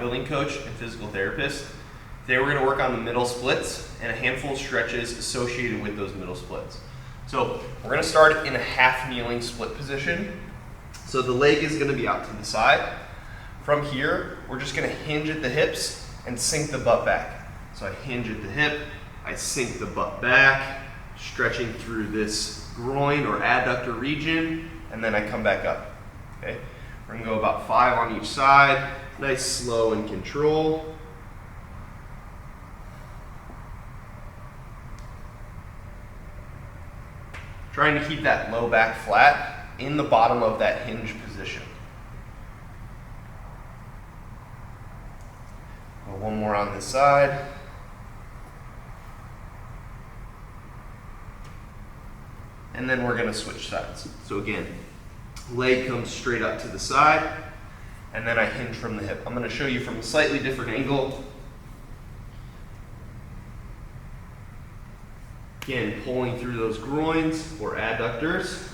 bodybuilding coach and physical therapist. Today we're going to work on the middle splits and a handful of stretches associated with those middle splits. So we're going to start in a half kneeling split position. So the leg is going to be out to the side. From here, we're just going to hinge at the hips and sink the butt back. So I hinge at the hip, I sink the butt back, stretching through this groin or adductor region, and then I come back up. Okay? We're going to go about 5 on each side. Nice, slow, and control. Trying to keep that low back flat in the bottom of that hinge position. One more on this side. And then we're going to switch sides. So again, leg comes straight up to the side, and then I hinge from the hip. I'm going to show you from a slightly different angle. Again, pulling through those groins or adductors.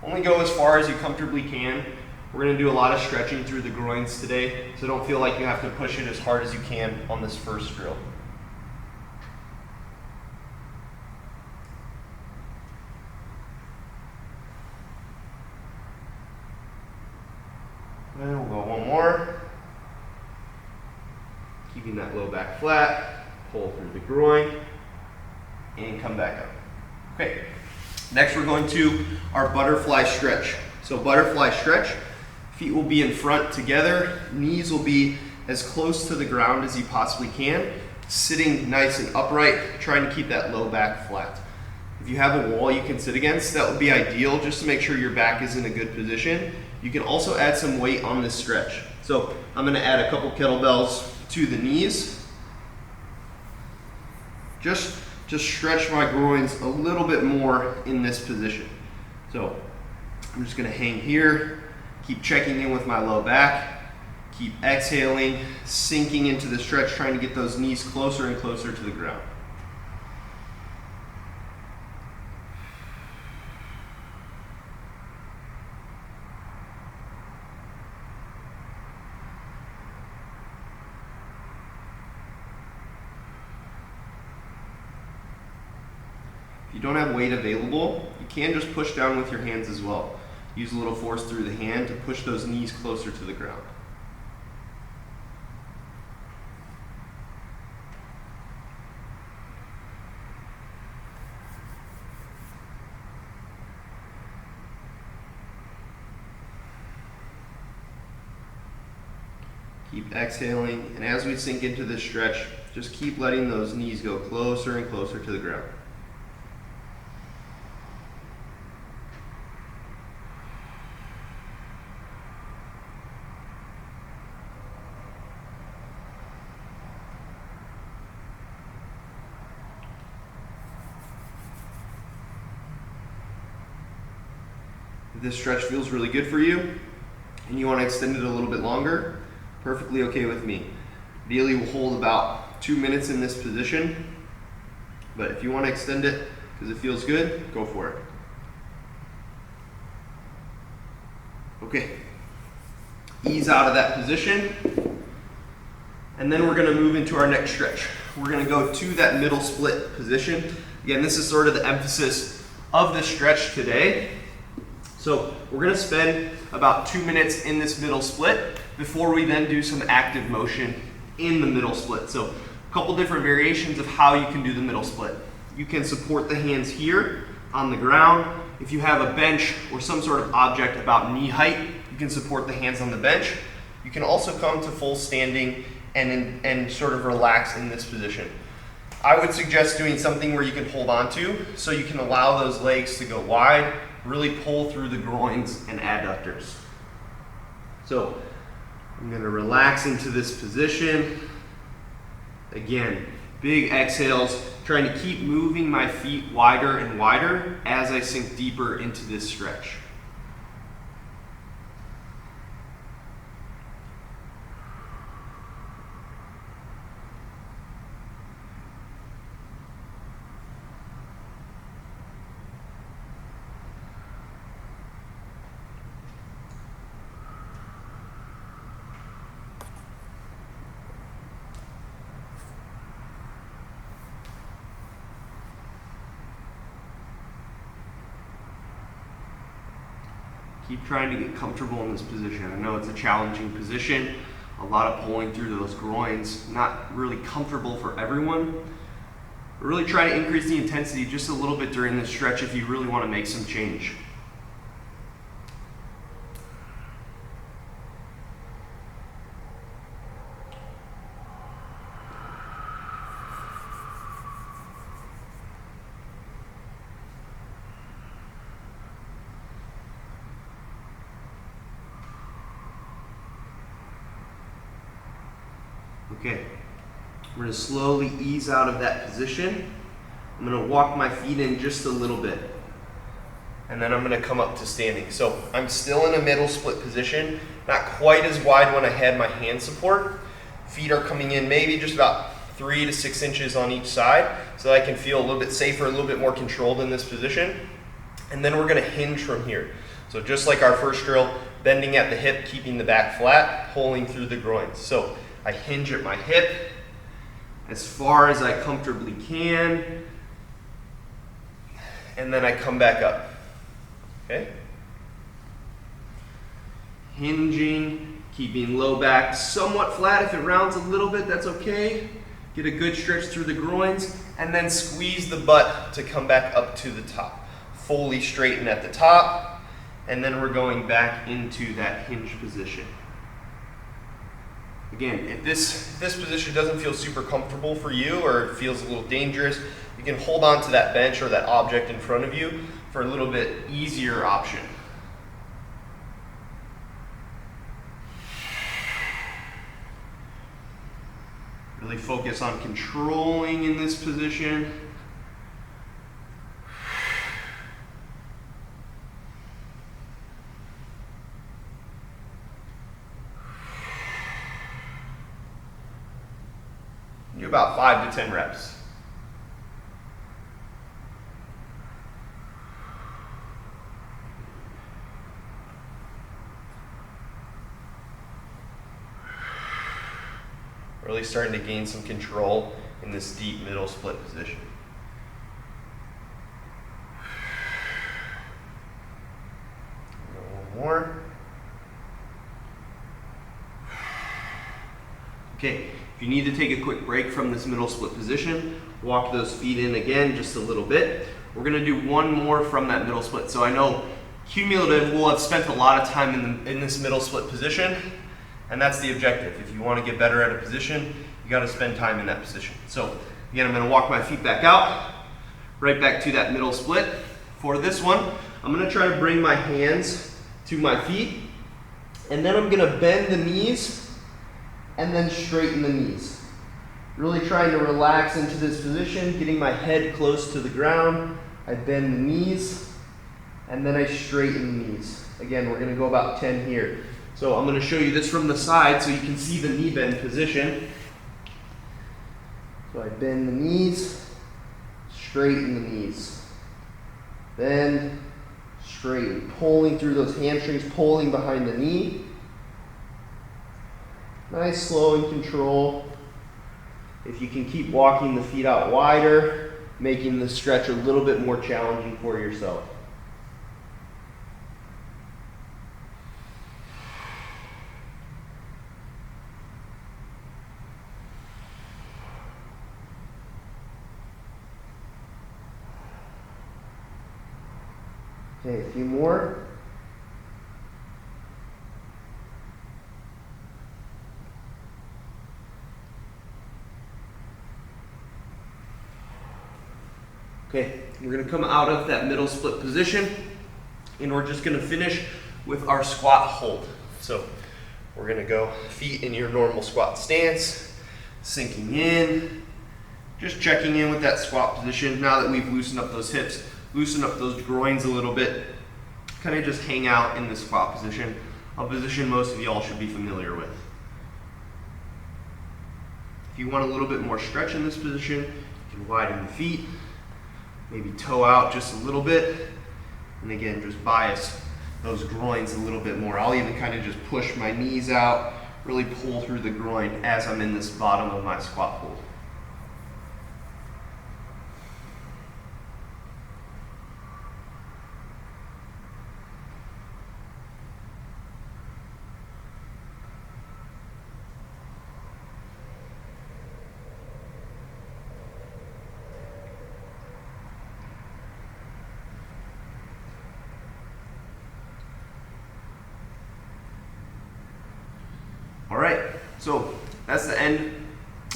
Only go as far as you comfortably can. We're going to do a lot of stretching through the groins today, so don't feel like you have to push it as hard as you can on this first drill. And we'll go one more. Keeping that low back flat, pull through the groin, and come back up. Okay, next we're going to our butterfly stretch. So butterfly stretch, feet will be in front together, knees will be as close to the ground as you possibly can, sitting nice and upright, trying to keep that low back flat. If you have a wall you can sit against, that would be ideal just to make sure your back is in a good position. You can also add some weight on this stretch. So I'm going to add a couple kettlebells to the knees. Just stretch my groins a little bit more in this position. So I'm just going to hang here, keep checking in with my low back, keep exhaling, sinking into the stretch, trying to get those knees closer and closer to the ground. If you don't have weight available, you can just push down with your hands as well. Use a little force through the hand to push those knees closer to the ground. Keep exhaling, and as we sink into this stretch, just keep letting those knees go closer and closer to the ground. If this stretch feels really good for you and you want to extend it a little bit longer, perfectly okay with me. Ideally, we'll hold about 2 minutes in this position, but if you want to extend it because it feels good, go for it. Okay, ease out of that position, and then we're going to move into our next stretch. We're going to go to that middle split position. Again, this is sort of the emphasis of this stretch today. So we're going to spend about 2 minutes in this middle split before we then do some active motion in the middle split. So a couple different variations of how you can do the middle split. You can support the hands here on the ground. If you have a bench or some sort of object about knee height, you can support the hands on the bench. You can also come to full standing and sort of relax in this position. I would suggest doing something where you can hold on to so you can allow those legs to go wide, really pull through the groins and adductors. So I'm going to relax into this position. Again, big exhales, trying to keep moving my feet wider and wider as I sink deeper into this stretch. Keep trying to get comfortable in this position. I know it's a challenging position, a lot of pulling through those groins, not really comfortable for everyone. But really try to increase the intensity just a little bit during this stretch if you really want to make some change. Okay, I'm going to slowly ease out of that position. I'm going to walk my feet in just a little bit. And then I'm going to come up to standing. So I'm still in a middle split position, not quite as wide when I had my hand support. Feet are coming in maybe just about 3 to 6 inches on each side so that I can feel a little bit safer, a little bit more controlled in this position. And then we're going to hinge from here. So just like our first drill, bending at the hip, keeping the back flat, pulling through the groins. So I hinge at my hip as far as I comfortably can, and then I come back up, okay? Hinging, keeping low back somewhat flat. If it rounds a little bit, that's okay. Get a good stretch through the groins, and then squeeze the butt to come back up to the top. Fully straighten at the top, and then we're going back into that hinge position. Again, if this position doesn't feel super comfortable for you or it feels a little dangerous, you can hold on to that bench or that object in front of you for a little bit easier option. Really focus on controlling in this position. Do about 5 to 10 reps. Really starting to gain some control in this deep middle split position. One more. Okay, if you need to take a quick break from this middle split position, walk those feet in again just a little bit. We're gonna do one more from that middle split. So I know cumulative will have spent a lot of time in this middle split position, and that's the objective. If you wanna get better at a position, you gotta spend time in that position. So again, I'm gonna walk my feet back out, right back to that middle split. For this one, I'm gonna try to bring my hands to my feet, and then I'm gonna bend the knees and then straighten the knees. Really trying to relax into this position, getting my head close to the ground. I bend the knees, and then I straighten the knees. Again, we're gonna go about 10 here. So I'm gonna show you this from the side so you can see the knee bend position. So I bend the knees, straighten the knees. Bend, straighten, pulling through those hamstrings, pulling behind the knee. Nice, slow and control. If you can keep walking the feet out wider, making the stretch a little bit more challenging for yourself. Okay, a few more. Okay, we're gonna come out of that middle split position, and we're just gonna finish with our squat hold. So we're gonna go feet in your normal squat stance, sinking in, just checking in with that squat position. Now that we've loosened up those hips, loosen up those groins a little bit, kind of just hang out in the squat position, a position most of y'all should be familiar with. If you want a little bit more stretch in this position, you can widen the feet, maybe toe out just a little bit, and again, just bias those groins a little bit more. I'll even kind of just push my knees out, really pull through the groin as I'm in this bottom of my squat hold. So that's the end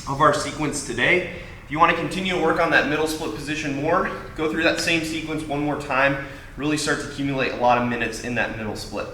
of our sequence today. If you want to continue to work on that middle split position more, go through that same sequence one more time, really start to accumulate a lot of minutes in that middle split.